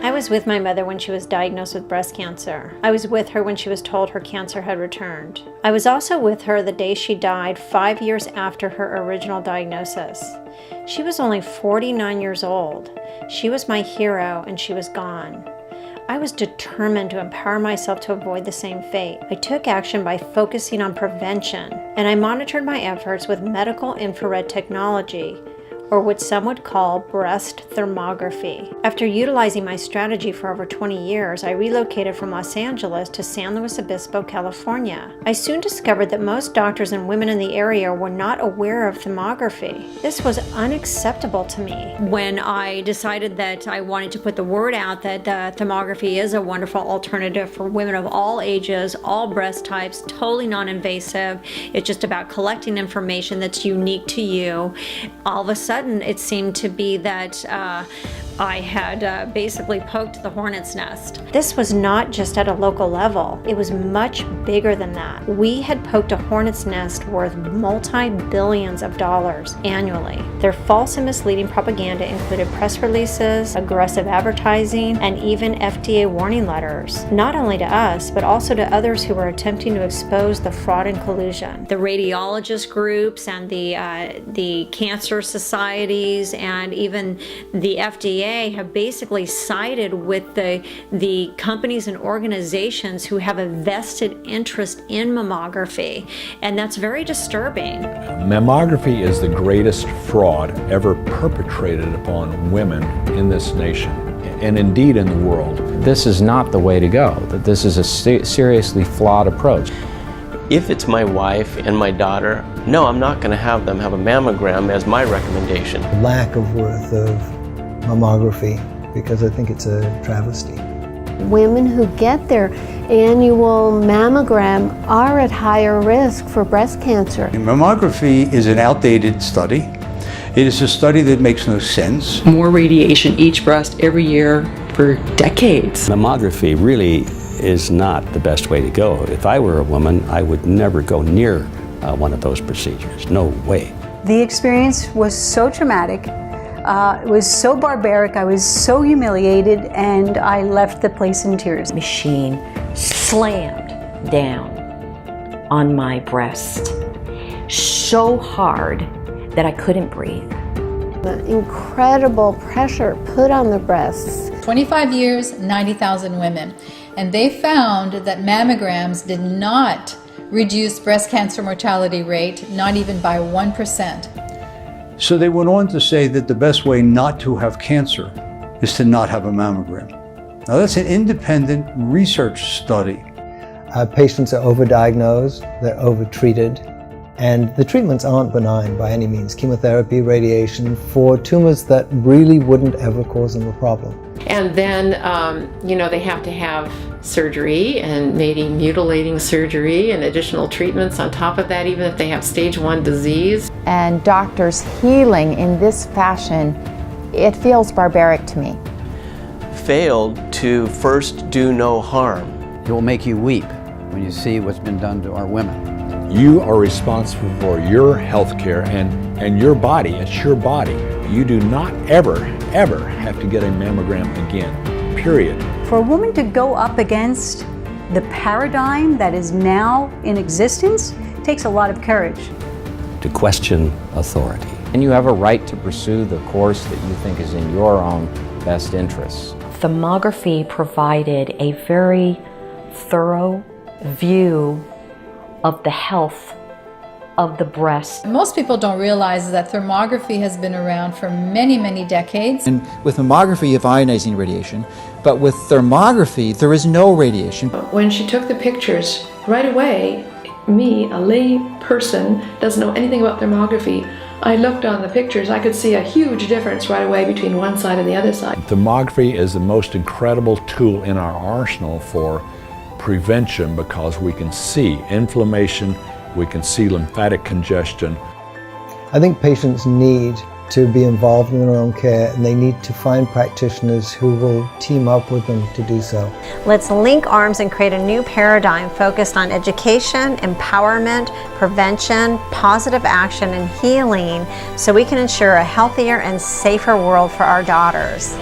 I was with my mother when she was diagnosed with breast cancer. I was with her when she was told her cancer had returned. I was also with her the day she died 5 years after her original diagnosis. She was only 49 years old. She was my hero and she was gone. I was determined to empower myself to avoid the same fate. I took action by focusing on prevention, and I monitored my efforts with medical infrared technology, or what some would call breast thermography. After utilizing my strategy for over 20 years, I relocated from Los Angeles to San Luis Obispo, California. I soon discovered that most doctors and women in the area were not aware of thermography. This was unacceptable to me. When I decided that I wanted to put the word out that thermography is a wonderful alternative for women of all ages, all breast types, totally non-invasive. It's just about collecting information that's unique to you. All of a sudden, it seemed to be that I had basically poked the hornet's nest. This was not just at a local level. It was much bigger than that. We had poked a hornet's nest worth multi-billions of dollars annually. Their false and misleading propaganda included press releases, aggressive advertising, and even FDA warning letters, not only to us, but also to others who were attempting to expose the fraud and collusion. The radiologist groups and the cancer societies and even the FDA have basically sided with the companies and organizations who have a vested interest in mammography, and that's very disturbing. Mammography is the greatest fraud ever perpetrated upon women in this nation, and indeed in the world. This is not the way to go, that this is a seriously flawed approach. If it's my wife and my daughter, no, I'm not going to have them have a mammogram as my recommendation. Lack of worth of mammography, because I think it's a travesty. Women who get their annual mammogram are at higher risk for breast cancer. Mammography is an outdated study. It is a study that makes no sense. More radiation each breast every year for decades. Mammography really is not the best way to go. If I were a woman, I would never go near one of those procedures. No way. The experience was so traumatic. It was so barbaric, I was so humiliated, and I left the place in tears. Machine slammed down on my breast so hard that I couldn't breathe. The incredible pressure put on the breasts. 25 years, 90,000 women, and they found that mammograms did not reduce breast cancer mortality rate, not even by 1%. So they went on to say that the best way not to have cancer is to not have a mammogram. Now that's an independent research study. Patients are overdiagnosed, they're overtreated, and the treatments aren't benign by any means. Chemotherapy, radiation for tumors that really wouldn't ever cause them a problem. And then, they have to have surgery and maybe mutilating surgery and additional treatments on top of that, even if they have stage 1 disease. And doctors healing in this fashion, it feels barbaric to me. Failed to first do no harm. It will make you weep when you see what's been done to our women. You are responsible for your health care and your body. It's your body. You do not ever have to get a mammogram again, period. For a woman to go up against the paradigm that is now in existence takes a lot of courage. To question authority. And you have a right to pursue the course that you think is in your own best interests. Thermography provided a very thorough view of the health of the breast. Most people don't realize that thermography has been around for many, many decades. And with mammography, you have ionizing radiation, but with thermography, there is no radiation. When she took the pictures, right away, me, a lay person, doesn't know anything about thermography, I looked on the pictures, I could see a huge difference right away between one side and the other side. Thermography is the most incredible tool in our arsenal for prevention because we can see inflammation, we can see lymphatic congestion. I think patients need to be involved in their own care, and they need to find practitioners who will team up with them to do so. Let's link arms and create a new paradigm focused on education, empowerment, prevention, positive action, and healing so we can ensure a healthier and safer world for our daughters.